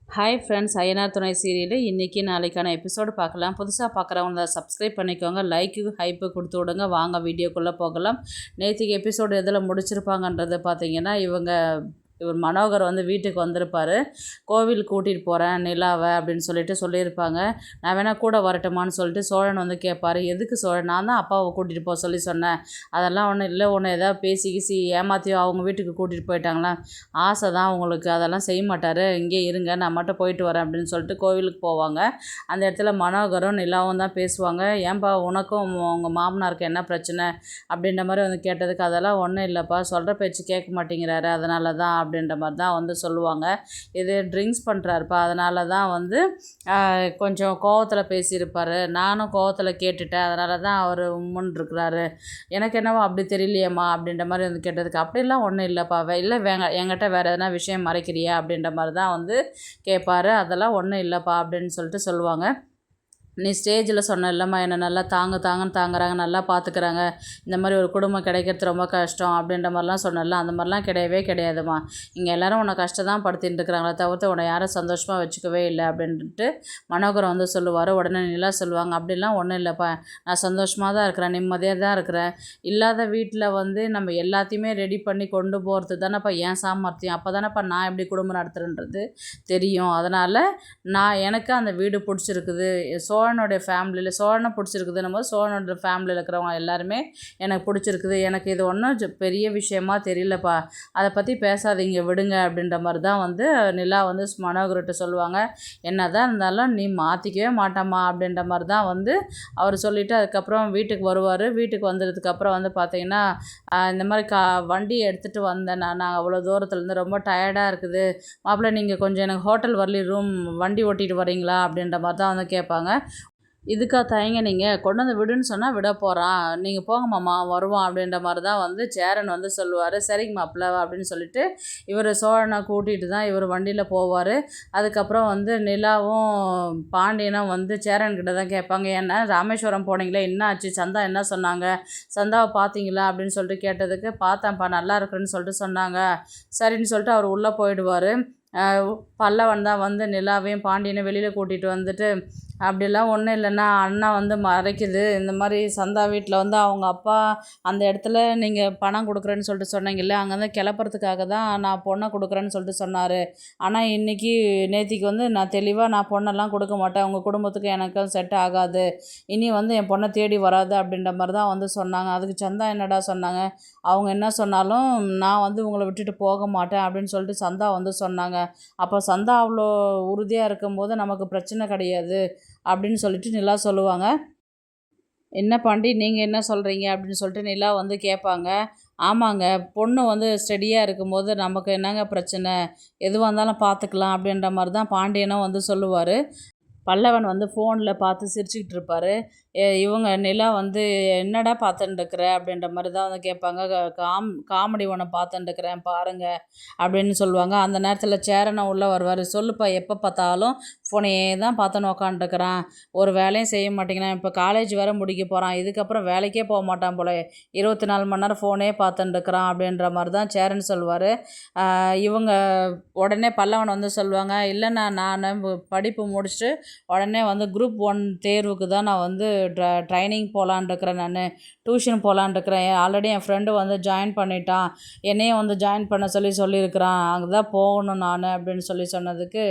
Hi friends, Ayyanar துணை serial இன்றைக்கி நாளைக்கான எபிசோடு பார்க்கலாம். புதுசாக பார்க்குறவங்க சப்ஸ்கிரைப் பண்ணிக்கோங்க, லைக்கு ஹைப்பு கொடுத்து விடுங்க. வாங்க வீடியோக்குள்ளே போகலாம். நேற்றுக்கு எபிசோடு எதில் முடிச்சிருப்பாங்கன்றது பார்த்தீங்கன்னா, இவர் மனோகர் வீட்டுக்கு வந்திருப்பார். கோவில் கூட்டிகிட்டு போகிறேன் நிலாவை அப்படின்னு சொல்லியிருப்பாங்க. நான் வேணால் கூட வரட்டுமான்னு சொல்லிட்டு சோழன் கேட்பார். எதுக்கு சோழன்? நான் தான் அப்பாவை கூட்டிகிட்டு போக சொன்னேன். அதெல்லாம் ஒன்றும் இல்லை, ஒன்று எதாவது பேசி ஏமாற்றியோ அவங்க வீட்டுக்கு கூட்டிகிட்டு போயிட்டாங்களா? ஆசை தான் அவங்களுக்கு, அதெல்லாம் செய்ய மாட்டார். இங்கே இருங்க, நான் மட்டும் போயிட்டு வரேன் அப்படின்னு சொல்லிட்டு கோவிலுக்கு போவாங்க. அந்த இடத்துல மனோகரும் நிலாவும் தான் பேசுவாங்க. ஏன்பா உனக்கும் உங்கள் மாமனாருக்கு என்ன பிரச்சனை அப்படின்ற மாதிரி கேட்டதுக்கு, அதெல்லாம் ஒன்றும் இல்லைப்பா, சொல்கிற பேச்சு கேட்க மாட்டேங்கிறாரு, அதனால தான் அப்படின்ற மாதிரி தான் சொல்லுவாங்க. இது ட்ரிங்க்ஸ் பண்ணுறாருப்பா, அதனால தான் கொஞ்சம் கோவத்தில் பேசியிருப்பார். நானும் கோவத்தில் கேட்டுட்டேன், அதனால தான் அவர் உம்முன்னு இருக்கிறாரு. எனக்கு என்னவோ அப்படி தெரியலையேம்மா அப்படின்ற மாதிரி கேட்டதுக்கு, அப்படிலாம் ஒன்றும் இல்லைப்பா, இல்லை என்கிட்ட வேறு எதனா விஷயம் மறைக்கிறியா அப்படின்ற மாதிரி தான் கேட்பார். அதெல்லாம் ஒன்றும் இல்லைப்பா அப்படின்னு சொல்லுவாங்க. நீ ஸ்டேஜில் சொன்ன இல்லைம்மா, என்னை நல்லா தாங்கன்னு தாங்குறாங்க, நல்லா பார்த்துக்கிறாங்க, இந்த மாதிரி ஒரு குடும்பம் கிடைக்கிறது ரொம்ப கஷ்டம் அப்படின்ற மாதிரிலாம் சொன்னல, அந்த மாதிரிலாம் கிடையவே கிடையாதுமா. இங்கே எல்லோரும் உன்னை கஷ்டம் தான் படுத்தின்னு இருக்கிறாங்களே தவிர்த்து உன்னை யாரும் சந்தோஷமாக வச்சுக்கவே இல்லை அப்படின்ட்டு மனோகரம் சொல்லுவார். உடனே நிலா சொல்லுவாங்க, அப்படிலாம் ஒன்றும் இல்லைப்பா, நான் சந்தோஷமாக தான் இருக்கிறேன், நிம்மதியாக தான் இருக்கிறேன். இல்லாத வீட்டில் நம்ம எல்லாத்தையுமே ரெடி பண்ணி கொண்டு போகிறது தானேப்பா என் சாமர்த்தியம். அப்போ தானேப்பா நான் எப்படி குடும்பம் நடத்துகிறேன்றது தெரியும். அதனால் எனக்கு அந்த வீடு பிடிச்சிருக்குது. சோழனுடைய ஃபேமிலியில் சோழனை பிடிச்சிருக்குது, நம்ம சோழனோட ஃபேமிலியில் இருக்கிறவங்க எல்லாருமே எனக்கு பிடிச்சிருக்குது. எனக்கு இது ஒன்றும் பெரிய விஷயமா தெரியலப்பா, அதை பற்றி பேசாதீங்க விடுங்க அப்படின்ற மாதிரி தான் நிலா மனோகர்கிட்ட சொல்லுவாங்க. என்ன தான் இருந்தாலும் நீ மாற்றிக்கவே மாட்டாமா அப்படின்ற மாதிரி தான் அவர் சொல்லிவிட்டு அதுக்கப்புறம் வீட்டுக்கு வருவார். வீட்டுக்கு வந்ததுக்கப்புறம் பார்த்தீங்கன்னா, இந்த மாதிரி வண்டி எடுத்துகிட்டு வந்தேன் நான் அவ்வளோ தூரத்துலேருந்து, ரொம்ப டயர்டாக இருக்குது மாப்பிள்ளை, நீங்கள் கொஞ்சம் எனக்கு ஹோட்டல் வரலி ரூம் வண்டி ஓட்டிகிட்டு வரீங்களா அப்படின்ற மாதிரி தான் கேட்பாங்க. இதுக்கா தயங்குனீங்க? கொண்டு விடுன்னு சொன்னால் விட போகிறான், நீங்கள் போங்க மாமா வருவான் அப்படின்ற மாதிரி தான் சேரன் சொல்லுவார். சரிங்க மாப்பிள்ள அப்படின்னு சொல்லிட்டு இவர் சோழனை கூட்டிகிட்டு தான் இவர் வண்டியில் போவார். அதுக்கப்புறம் நிலாவும் பாண்டியனும் சேரன்கிட்ட தான் கேட்பாங்க, ஏன்னா ராமேஸ்வரம் போனீங்களே என்ன ஆச்சு, சந்தா என்ன சொன்னாங்க, சந்தாவை பார்த்தீங்களா அப்படின்னு சொல்லிட்டு கேட்டதுக்கு, பார்த்தேன்ப்பா நல்லா இருக்குன்னு சொல்லிட்டு சொன்னாங்க. சரின்னு சொல்லிட்டு அவர் உள்ளே போயிடுவார். பல்லவன் தான் நிலாவையும் பாண்டியனை வெளியில் கூட்டிகிட்டு வந்துட்டு, அப்படிலாம் ஒன்றும் இல்லைண்ணா, அண்ணா மறைக்குது, இந்த மாதிரி சந்தா வீட்டில் அவங்க அப்பா அந்த இடத்துல நீங்கள் பணம் கொடுக்குறேன்னு சொல்லிட்டு சொன்னீங்கல்ல, அங்கேருந்து கிளப்புறதுக்காக தான் நான் பொண்ணை கொடுக்குறேன்னு சொல்லிட்டு சொன்னார். ஆனால் இன்றைக்கி நேத்திக்கு நான் தெளிவாக நான் பொண்ணெல்லாம் கொடுக்க மாட்டேன், உங்கள் குடும்பத்துக்கு எனக்கும் செட் ஆகாது, இனி என் பொண்ணை தேடி வராது அப்படின்ற மாதிரி தான் சொன்னாங்க. அதுக்கு சந்தா என்னடா சொன்னாங்க, அவங்க என்ன சொன்னாலும் நான் உங்களை விட்டுட்டு போக மாட்டேன் அப்படின்னு சொல்லிட்டு சந்தா சொன்னாங்க. அப்போ சந்தா அவ்வளோ உறுதியாக இருக்கும்போது நமக்கு பிரச்சனை கிடையாது அப்படின்னு சொல்லிட்டு நிலா சொல்லுவாங்க. என்ன பாண்டி நீங்கள் என்ன சொல்கிறீங்க அப்படின்னு சொல்லிட்டு நிலா கேட்பாங்க. ஆமாங்க, பொண்ணு ஸ்டடியாக இருக்கும்போது நமக்கு என்னங்க பிரச்சனை, எதுவாக இருந்தாலும் பார்த்துக்கலாம் அப்படின்ற மாதிரி தான் பாண்டியனும் சொல்லுவார். பல்லவன் ஃபோனில் பார்த்து சிரிச்சுக்கிட்டு இருப்பார். இவங்க நிலா என்னடா பார்த்துட்டுருக்குற அப்படின்ற மாதிரி தான் கேட்பாங்க. காமெடி ஒன்று பார்த்துட்டுருக்குறேன் பாருங்கள் அப்படின்னு சொல்லுவாங்க. அந்த நேரத்தில் சேரனை உள்ளே வருவார். சொல்லுப்பா, எப்போ பார்த்தாலும் ஃபோனையே தான் பார்த்துன்னு உக்காந்துருக்குறான், ஒரு வேலையும் செய்ய மாட்டேங்கிறான், இப்போ காலேஜ் வேறு முடிக்க போகிறான், இதுக்கப்புறம் வேலைக்கே போக மாட்டான் போல, 24 மணி நேரம் ஃபோனே பார்த்துட்டுருக்குறான் அப்படின்ற மாதிரி தான் சேரன் சொல்லுவார். இவங்க உடனே பல்லவன் சொல்லுவாங்க, இல்லைண்ணா நான் படிப்பு முடிச்சுட்டு உடனே குரூப் 1 தேர்வுக்கு தான் நான் ட்ரைனிங் போகலான்ருக்கிறேன், நான் டியூஷன் போகலான்ருக்கிறேன், ஆல்ரெடி என் ஃப்ரெண்டு ஜாயின் பண்ணிட்டான், என்னையும் ஜாயின் பண்ண சொல்லியிருக்கிறான், அங்கே தான் போகணும் நான் அப்படின்னு சொன்னதுக்கு,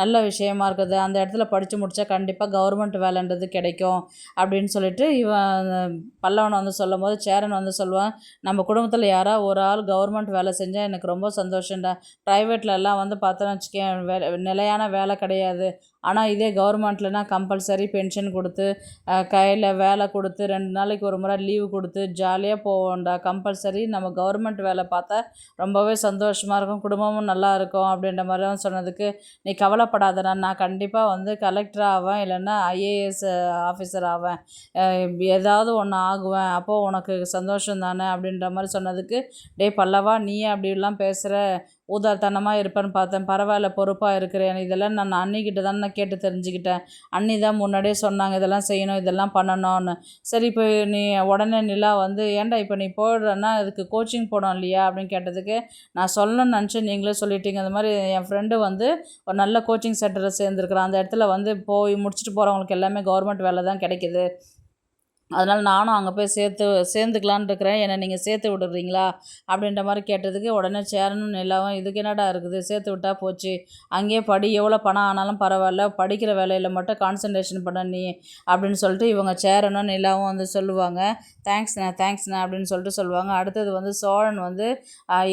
நல்ல விஷயமா இருக்குது, அந்த இடத்துல படித்து முடித்தா கண்டிப்பாக கவர்மெண்ட் வேலைன்றது கிடைக்கும் அப்படின்னு சொல்லிட்டு இவன் பல்லவனை சொல்லும் போது சேரன் சொல்லுவான், நம்ம குடும்பத்தில் யாராவது ஒரு ஆள் கவர்மெண்ட் வேலை செஞ்சால் எனக்கு ரொம்ப சந்தோஷம்டா, ப்ரைவேட்லலாம் பார்த்தோன்னு வச்சுக்கேன் நிலையான வேலை கிடையாது, ஆனால் இதே கவர்மெண்ட்லனா கம்பல்சரி பென்ஷன் கொடுத்து கையில் வேலை கொடுத்து 2 நாளைக்கு ஒரு முறை லீவு கொடுத்து ஜாலியாக போவோம்டா, கம்பல்சரி நம்ம கவர்மெண்ட் வேலை பார்த்தா ரொம்பவே சந்தோஷமாக இருக்கும், குடும்பமும் நல்லா இருக்கும் அப்படின்ற மாதிரி சொன்னதுக்கு, நீ கவலைப்படாதடா, நான் கண்டிப்பாக கலெக்டர் ஆவேன், இல்லைன்னா ஐஏஎஸ் ஆஃபீஸர் ஆவேன், ஏதாவது ஒன்று ஆகுவேன், அப்போது உனக்கு சந்தோஷம் தானே அப்படின்ற மாதிரி சொன்னதுக்கு, டே பல்லவா நீ அப்படிலாம் பேசுகிற, ஊதார்த்தனமாக இருப்பேன்னு பார்த்தேன், பரவாயில்ல பொறுப்பாக இருக்கிறேன். இதெல்லாம் நான் அண்ணிக்கிட்ட தான் நான் கேட்டு தெரிஞ்சுக்கிட்டேன். அண்ணி தான் முன்னாடியே சொன்னாங்க இதெல்லாம் செய்யணும் இதெல்லாம் பண்ணணும்னு. சரி இப்போ நீ உடனே நிலா வந்து ஏன்டா இப்போ நீ போடுறன்னா அதுக்கு கோச்சிங் போனோம் இல்லையா அப்படின்னு கேட்டதுக்கு, நான் சொல்லணும்னு நினச்சேன் நீங்களே சொல்லிட்டீங்க. அந்த மாதிரி என் ஃப்ரெண்டு வந்து ஒரு நல்ல கோச்சிங் சென்டரில் சேர்ந்துருக்குறான். அந்த இடத்துல வந்து போய் முடிச்சுட்டு போகிறவங்களுக்கு எல்லாமே கவர்மெண்ட் வேலை தான் கிடைக்கிது. அதனால் நானும் அங்கே போய் சேர்ந்துக்கலான்னு இருக்கிறேன். என்னை நீங்கள் சேர்த்து விடுறீங்களா அப்படின்ற மாதிரி கேட்டதுக்கு, உடனே சேரணும் நிலாவும் இதுக்கு என்னடா இருக்குது, சேர்த்து விட்டா போச்சு, அங்கேயே படி, எவ்வளோ பணம் ஆனாலும் பரவாயில்ல, படிக்கிற வேலையில் மட்டும் கான்சன்ட்ரேஷன் பண்ண நீ அப்படின்னு சொல்லிட்டு இவங்க சேரணும் நிலாவும் வந்து சொல்லுவாங்க. தேங்க்ஸ்ண்ணா அப்படின்னு சொல்லிட்டு சொல்லுவாங்க. அடுத்தது வந்து சோழன் வந்து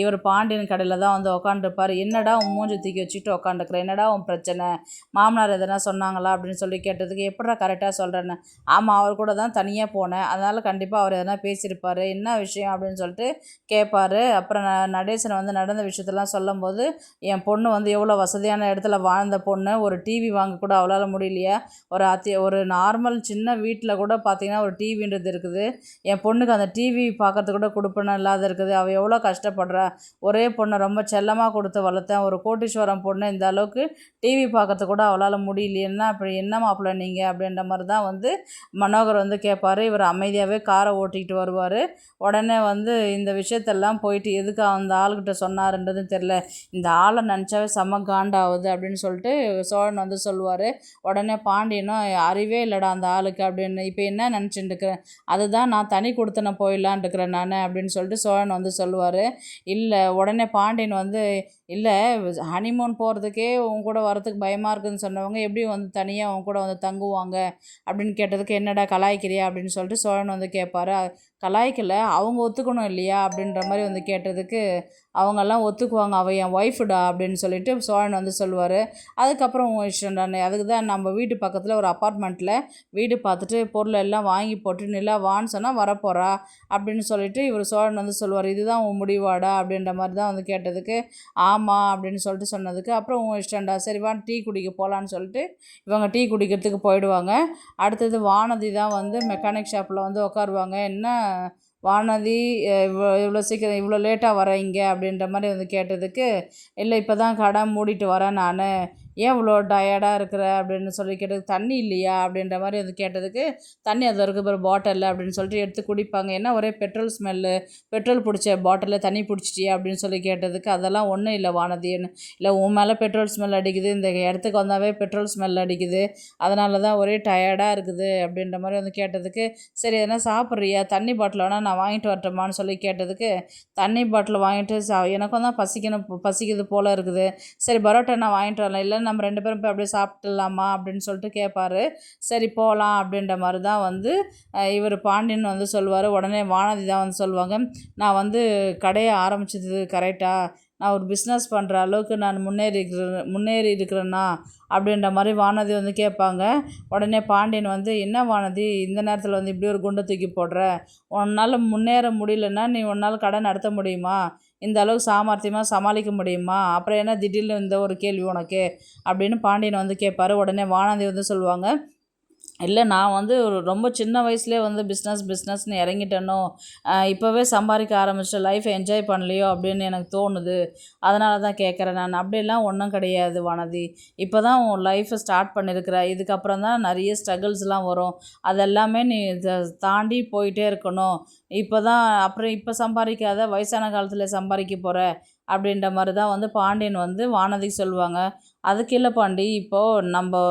இவர் பாண்டியன் கடையில் தான் வந்து உக்காண்டிருப்பார். என்னடா உன் மூஞ்சி தூக்கி வச்சுட்டு உக்காந்துக்கிறேன், என்னடா உன் பிரச்சனை, மாமனார் எதனா சொன்னாங்களா அப்படின்னு சொல்லி கேட்டதுக்கு, எப்படா கரெக்டாக சொல்கிறேன்னு, ஆமாம் அவர் கூட தான் தனியாக போனேன், அதனால் கண்டிப்பாக அவர் எதனா பேசியிருப்பார், என்ன விஷயம் அப்படின்னு சொல்லிட்டு கேட்பார். அப்புறம் நடேசன் வந்து நடந்த விஷயத்தெல்லாம் சொல்லும்போது, என் பொண்ணு வந்து எவ்வளோ வசதியான இடத்துல வாழ்ந்த பொண்ணு, ஒரு டிவி வாங்க கூட அவளால் முடியலையா, ஒரு நார்மல் சின்ன வீட்டில் கூட பார்த்திங்கன்னா ஒரு டிவின்றது இருக்குது, என் பொண்ணுக்கு அந்த டிவி பார்க்கறதுக்கு கூட கொடுப்பன இல்லாத இருக்குது, அவள் எவ்வளோ கஷ்டப்படுறா, ஒரே பொண்ணை ரொம்ப செல்லமாக கொடுத்து வளர்த்தேன், ஒரு கோட்டீஸ்வரம் பொண்ணு இந்த அளவுக்கு டிவி பார்க்கறதுக்கு கூட அவளால் முடியலையேன்னா அப்படி என்ன மாப்பிள்ள நீங்கள் அப்படின்ற மாதிரி தான் வந்து மனோகர் வந்து கேட்பார். இவர் அமைதியாகவே காரை ஓட்டிக்கிட்டு வருவார். உடனே வந்து இந்த விஷயத்தெல்லாம் போயிட்டு எதுக்கு அந்த ஆளுக்கிட்ட சொன்னாருன்றதுன்னு தெரில, இந்த ஆளை நினச்சாவே செம்ம காண்டாகுது அப்படின்னு சொல்லிட்டு சோழன் வந்து சொல்லுவார். உடனே பாண்டியனும் அறிவே இல்லைடா அந்த ஆளுக்கு அப்படின்னு, இப்போ என்ன நினச்சிட்டு இருக்கிறேன், அதுதான் நான் தனி கொடுத்தன போயிடலான் இருக்கிறேன் நான் அப்படின்னு சொல்லிட்டு சோழன் வந்து சொல்லுவார். இல்லை உடனே பாண்டியன் வந்து, இல்லை ஹனிமூன் போகிறதுக்கே உன் கூட வரத்துக்கு பயமாக இருக்குதுன்னு சொன்னவங்க எப்படி வந்து தனியாக உன் கூட வந்து தங்குவாங்க அப்படின்னு கேட்டதுக்கு, என்னடா கலாய்க்கிறியா அப்படின்னு சொல்லிட்டு சோழன் வந்து கேட்பார். கலாய்க்கலை, அவங்க ஒத்துக்கணும் இல்லையா அப்படின்ற மாதிரி வந்து கேட்டதுக்கு, அவங்கெல்லாம் ஒத்துக்குவாங்க, அவள் என் ஒய்ஃபுடா அப்படின்னு சொல்லிட்டு சோழன் வந்து சொல்லுவார். அதுக்கப்புறம் உன் இஷ்டம் தானே, அதுக்கு தான் நம்ம வீட்டு பக்கத்தில் ஒரு அப்பார்ட்மெண்ட்டில் வீடு பார்த்துட்டு பொருள் எல்லாம் வாங்கி போட்டு நிலா வான்னு சொன்னால் வரப்போகிறா அப்படின்னு சொல்லிட்டு இவர் சோழன் வந்து சொல்லுவார். இதுதான் உன் முடிவாடா அப்படின்ற மாதிரி தான் வந்து கேட்டதுக்கு, ஆமாம் அப்படின்னு சொல்லிட்டு சொன்னதுக்கு, அப்புறம் உன் இஷ்டம்டா, சரி வா டீ குடிக்க போகலான்னு சொல்லிட்டு இவங்க டீ குடிக்கிறதுக்கு போயிடுவாங்க. அடுத்தது வானதி தான் வந்து மெக்கானிக் ஷாப்பில் வந்து உட்காருவாங்க. என்ன வானதி, இவ்வளோ சீக்கிரம் இவ்வளோ லேட்டாக வரீங்க அப்படின்ற மாதிரி வந்து கேட்டதுக்கு, இல்லை இப்போ தான் கடை மூடிட்டு வரேன் நான், ஏன் இவ்வளோ டயர்டாக இருக்கிற அப்படின்னு சொல்லி கேட்டதுக்கு, தண்ணி இல்லையா அப்படின்ற மாதிரி வந்து கேட்டதுக்கு, தண்ணி அது வரைக்கும் ஒரு பாட்டில் அப்படின்னு சொல்லிட்டு எடுத்து குடிப்பாங்க. என்ன ஒரே பெட்ரோல் ஸ்மெல்லு, பெட்ரோல் பிடிச்ச பாட்டிலில் தண்ணி பிடிச்சிட்டியா அப்படின்னு சொல்லி கேட்டதுக்கு, அதெல்லாம் ஒன்றும் இல்லை வானதின்னு, இல்லை உன் மேலே பெட்ரோல் ஸ்மெல் அடிக்குது, இந்த இடத்துக்கு வந்தாவே பெட்ரோல் ஸ்மெல் அடிக்குது, அதனால தான் ஒரே டயர்டாக இருக்குது அப்படின்ற மாதிரி வந்து கேட்டதுக்கு, சரி எதனா சாப்பிட்றியா, தண்ணி பாட்டில் வேணால் நான் வாங்கிட்டு வரட்டுமான்னு சொல்லி கேட்டதுக்கு, தண்ணி பாட்டில் வாங்கிட்டு எனக்கும் தான் பசிக்குது போல் இருக்குது, சரி பரோட்டா நான் வாங்கிட்டு வரலாம், இல்லை நம்ம 2 பேரும் போய் அப்படியே சாப்பிட்டுலாமா அப்படின்னு சொல்லிட்டு கேட்பாரு. சரி போகலாம் அப்படின்ற மாதிரி தான் வந்து இவர் பாண்டியன் வந்து சொல்லுவார். உடனே வானதி தான் வந்து சொல்லுவாங்க, நான் வந்து கடையை ஆரம்பிச்சது கரெக்டாக, நான் ஒரு பிஸ்னஸ் பண்ணுற அளவுக்கு நான் முன்னேறி இருக்கிறேன்னா அப்படின்ற மாதிரி வானதி வந்து கேட்பாங்க. உடனே பாண்டியன் வந்து, என்ன வானதி இந்த நேரத்தில் வந்து இப்படி ஒரு குண்டை தூக்கி போடுற, உன்னால் முன்னேற முடியலன்னா நீ உன்னால் கடை நடத்த முடியுமா, இந்த அளவுக்கு சாமர்த்தியமாக சமாளிக்க முடியுமா, அப்புறம் என்ன திடீர்னு இந்த ஒரு கேள்வி உனக்கு அப்படின்னு பாண்டியன் வந்து கேட்பார். உடனே வானதி வந்து சொல்லுவாங்க, இல்லை நான் வந்து ஒரு ரொம்ப சின்ன வயசுலேயே வந்து பிஸ்னஸ்னு இறங்கிட்டேனோ, இப்போவே சம்பாதிக்க ஆரம்பிச்சிட்டு லைஃப்பை என்ஜாய் பண்ணலையோ அப்படின்னு எனக்கு தோணுது, அதனால தான் கேட்குறேன் நான், அப்படிலாம் ஒன்றும் கிடையாது வானதி, இப்போ தான் உன் லைஃப்பை ஸ்டார்ட் பண்ணியிருக்கிற, இதுக்கப்புறம் தான் நிறைய ஸ்ட்ரகிள்ஸ்லாம் வரும், அதெல்லாமே நீ தாண்டி போயிட்டே இருக்கணும், இப்போ தான் அப்புறம் இப்போ சம்பாதிக்காத வயசான காலத்தில் சம்பாதிக்க போகிற அப்படின்ற மாதிரி தான் வந்து பாண்டியன் வந்து வானதிக்கு சொல்லுவாங்க. அதுக்கு இல்லை பாண்டி, இப்போது நம்ம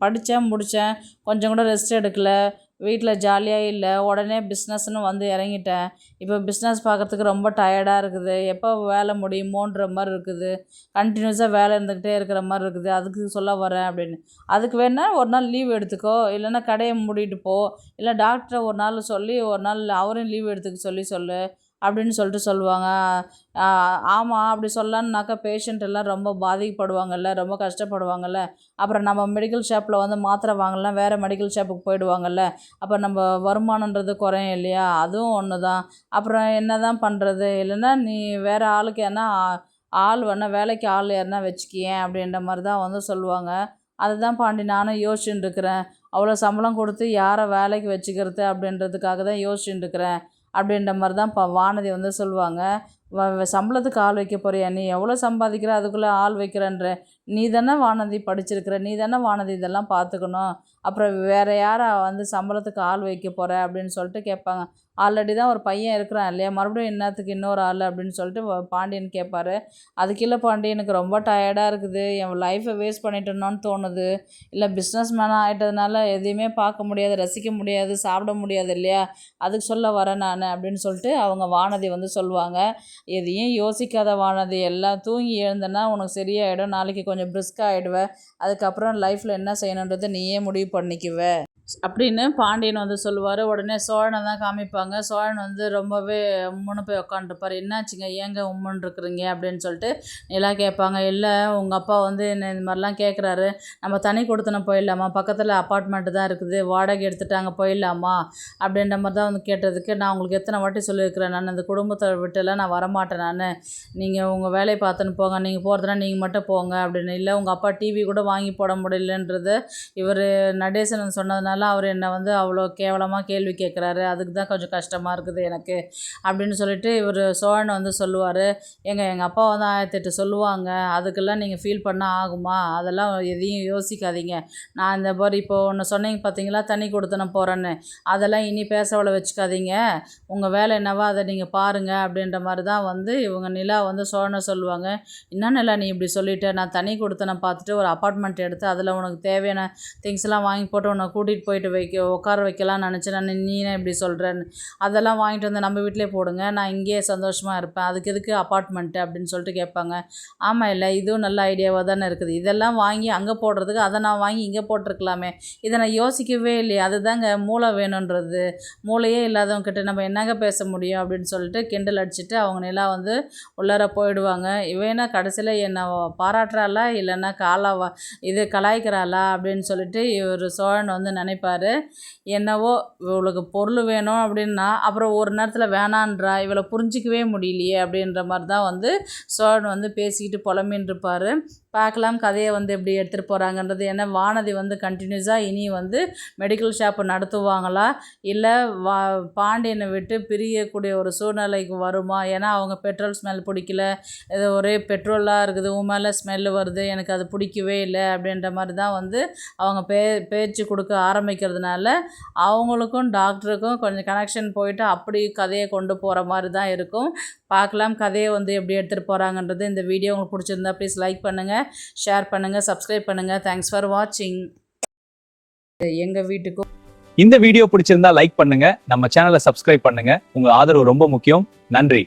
படித்தேன் முடித்தேன், கொஞ்சம் கூட ரெஸ்ட் எடுக்கல, வீட்டில் ஜாலியாக இல்லை, உடனே பிஸ்னஸ்னு வந்து இறங்கிட்டேன், இப்போ பிஸ்னஸ் பார்க்குறதுக்கு ரொம்ப டயர்டாக இருக்குது, எப்போ வேலை முடியுமோன்ற மாதிரி இருக்குது, கண்டினியூஸாக வேலை இருந்துக்கிட்டே இருக்கிற மாதிரி இருக்குது, அதுக்கு சொல்ல வரேன் அப்படின்னு. அதுக்கு வேணால் ஒரு நாள் லீவ் எடுத்துக்கோ, இல்லைன்னா கடையை மூடிட்டு போ, இல்லை டாக்டரை ஒரு நாள் சொல்லி ஒரு நாள் அவரையும் லீவ் எடுத்துக்க சொல்லு அப்படின்னு சொல்லிட்டு சொல்லுவாங்க. ஆமாம், அப்படி சொல்லலான்னாக்கா பேஷண்ட் எல்லாம் ரொம்ப பாதிக்கப்படுவாங்கல்ல, ரொம்ப கஷ்டப்படுவாங்கல்ல, அப்புறம் நம்ம மெடிக்கல் ஷாப்பில் வந்து மாத்திரை வாங்கலாம் வேறு மெடிக்கல் ஷாப்புக்கு போயிடுவாங்கல்ல, அப்போ நம்ம வருமானன்றது குறையும் இல்லையா, அதுவும் ஒன்று தான், அப்புறம் என்ன தான் பண்ணுறது, இல்லைன்னா நீ வேறு ஆளுக்கு ஏன்னா ஆள் வேணால் வேலைக்கு ஆள் யாருன்னா வச்சுக்கியேன் அப்படின்ற மாதிரி தான் வந்து சொல்லுவாங்க. அதுதான் பாண்டி நானும் யோசிச்சுட்டு இருக்கிறேன், அவ்வளோ சம்பளம் கொடுத்து யாரை வேலைக்கு வச்சுக்கிறது அப்படின்றதுக்காக தான் யோசிச்சுட்டு இருக்கிறேன் அப்படின்ற மாதிரி தான் வானதி வந்து சொல்லுவாங்க. சம்பளத்துக்கு ஆள் வைக்க போறியா, நீ எவ்வளோ சம்பாதிக்கிற அதுக்குள்ளே ஆள் வைக்கிறன்ற, நீ தானே வானதி படிச்சிருக்கிற, நீ தானே வானதி இதெல்லாம் பார்த்துக்கணும், அப்புறம் வேறு யாரை வந்து சம்பளத்துக்கு ஆள் வைக்க போகிற அப்படின்னு சொல்லிட்டு கேட்பாங்க. ஆல்ரெடி தான் ஒரு பையன் இருக்கிறான் இல்லையா, மறுபடியும் என்னத்துக்கு இன்னொரு ஆள் அப்படின்னு சொல்லிட்டு பாண்டியன் கேட்பாரு. அதுக்கு இல்லை பாண்டி, எனக்கு ரொம்ப டயர்டாக இருக்குது, என் லைஃப்பை வேஸ்ட் பண்ணிட்டேனோன்னு தோணுது, இல்லை பிஸ்னஸ் மேனாக ஆகிட்டதுனால எதையுமே பார்க்க முடியாது, ரசிக்க முடியாது, சாப்பிட முடியாது இல்லையா, அதுக்கு சொல்ல வரேன் நான் அப்படின்னு சொல்லிட்டு அவங்க வானதி வந்து சொல்லுவாங்க. எதையும் யோசிக்காத வானதி, எல்லாம் தூங்கி எழுந்தேன்னா உனக்கு சரியாயிடும், நாளைக்கு கொஞ்சம் பிரிஸ்காக ஆகிடுவேன், அதுக்கப்புறம் லைஃப்பில் என்ன செய்யணுன்றதை நீயே முடிவு பண்ணிக்குவ அப்படின்னு பாண்டியன் வந்து சொல்லுவார். உடனே சோழனை தான் காமிப்பாங்க. சோழன் வந்து ரொம்பவே உம்முன்னு போய் உட்காந்துருப்பார். என்னாச்சுங்க, ஏங்க உம்முன்னு இருக்கிறீங்க அப்படின்னு சொல்லிட்டு நிலா கேட்பாங்க. இல்லை, உங்கள் அப்பா வந்து என்ன இந்த மாதிரிலாம் கேட்குறாரு, நம்ம தனி கொடுத்தனம் போயிடலாமா, பக்கத்தில் அப்பார்ட்மெண்ட்டு தான் இருக்குது, வாடகை எடுத்துட்டாங்க, போயிடலாமா அப்படின்ற மாதிரி தான் வந்து கேட்டதுக்கு, நான் உங்களுக்கு எத்தனை வாட்டி சொல்லியிருக்கிறேன், நான் அந்த குடும்பத்தை விட்டுலாம் நான் வரமாட்டேன், நான் நீங்கள் உங்கள் வேலையை பார்த்துன்னு போங்க, நீங்கள் போகிறதுனா நீங்கள் மட்டும் போங்க அப்படின்னு. இல்லை, உங்கள் அப்பா டிவி கூட வாங்கி போட முடியலன்றது இவர் நடேசன் சொன்னதுனால அவர் என்னை வந்து அவ்வளோ கேவலமாக கேள்வி கேட்குறாரு, அதுக்கு தான் கொஞ்சம் கஷ்டமாக இருக்குது எனக்கு அப்படின்னு சொல்லிட்டு இவர் சோழன் வந்து சொல்லுவார். எங்கள் அப்பா வந்து 1008 சொல்லுவாங்க, அதுக்கெல்லாம் நீங்கள் ஃபீல் பண்ணால் ஆகுமா, அதெல்லாம் எதையும் யோசிக்காதீங்க, நான் இந்த மாதிரி இப்போ ஒன்று சொன்னீங்க பார்த்தீங்களா, தண்ணி கொடுத்து நான் போகிறேன்னு, அதெல்லாம் இனி பேசவளை வச்சுக்காதீங்க, உங்கள் வேலை என்னவோ அதை நீங்கள் பாருங்கள் அப்படின்ற மாதிரி தான் வந்து இவங்க நிலா வந்து சோழனை சொல்லுவாங்க. என்ன நிலா நீ இப்படி சொல்லிவிட்டு, நான் தண்ணி கொடுத்து நான் பார்த்துட்டு ஒரு அப்பார்ட்மெண்ட் எடுத்து அதில் உனக்கு தேவையான திங்ஸ்லாம் வாங்கி போட்டு உன்னை கூட்டிகிட்டு போயிட்டு உட்கார வைக்கலாம்னு நினச்சேன், நான் நீனே இப்படி சொல்கிறேன்னு, அதெல்லாம் வாங்கிட்டு வந்து நம்ம வீட்டிலே போடுங்க, நான் இங்கேயே சந்தோஷமாக இருப்பேன், அதுக்கு எதுக்கு அப்பார்ட்மெண்ட்டு அப்படின்னு சொல்லிட்டு கேட்பாங்க. ஆமாம், இல்லை இதுவும் நல்ல ஐடியாவாக தானே இருக்குது, இதெல்லாம் வாங்கி அங்கே போடுறதுக்கு அதை நான் வாங்கி இங்கே போட்டிருக்கலாமே, இதை நான் யோசிக்கவே இல்லையே, அதுதாங்க மூளை வேணுன்றது, மூளையே இல்லாதவங்ககிட்ட நம்ம என்னங்க பேச முடியும் அப்படின்னு சொல்லிட்டு கிண்டல் அடிச்சுட்டு அவங்க நிலா வந்து உள்ளார போயிடுவாங்க. இவனா கடைசியில் என்னை பாராட்டுறாளா இல்லைன்னா இது கலாய்க்கிறாளா அப்படின்னு சொல்லிட்டு இவர் சோழன் வந்து நினைப்பார். என்னவோ இவளுக்கு பொருள் வேணும் அப்படின்னா அப்புறம் ஒரு நேரத்தில் வேணான்றா, இவளை புரிஞ்சிக்கவே முடியலையே அப்படின்ற மாதிரி தான் வந்து சோழன் வந்து பேசிக்கிட்டு புலம்பின்னு இருப்பார். பார்க்கலாம் கதையை வந்து எப்படி எடுத்துகிட்டு போகிறாங்கன்றது. ஏன்னா வானதி வந்து கண்டினியூஸாக இனி வந்து மெடிக்கல் ஷாப்பு நடத்துவாங்களா, இல்லை பாண்டியனை விட்டு பிரியக்கூடிய ஒரு சூழ்நிலைக்கு வருமா, ஏன்னா அவங்க பெட்ரோல் ஸ்மெல் பிடிக்கல, இது ஒரே பெட்ரோலாக இருக்குது, உன் மேலே ஸ்மெல்லு வருது, எனக்கு அது பிடிக்கவே இல்லை அப்படின்ற மாதிரி தான் வந்து அவங்க பேச்சு கொடுக்க ஆரம்பிக்கிறதுனால அவங்களுக்கும் டாக்டருக்கும் கொஞ்சம் கனெக்ஷன் போயிட்டு அப்படி கதையை கொண்டு போகிற மாதிரி தான் இருக்கும். பார்க்கலாம் கதையை வந்து எப்படி எடுத்துகிட்டு போகிறாங்கன்றது. இந்த வீடியோ உங்களுக்கு பிடிச்சிருந்தா ப்ளீஸ் லைக் பண்ணுங்கள், ஷேர் பண்ணுங்கள், சப்ஸ்கிரைப் பண்ணுங்கள். தேங்க்ஸ் ஃபார் வாட்சிங். எங்கள் வீட்டுக்கும் இந்த வீடியோ பிடிச்சிருந்தா லைக் பண்ணுங்க, நம்ம சேனலை சப்ஸ்கிரைப் பண்ணுங்க, உங்க ஆதரவு ரொம்ப முக்கியம். நன்றி.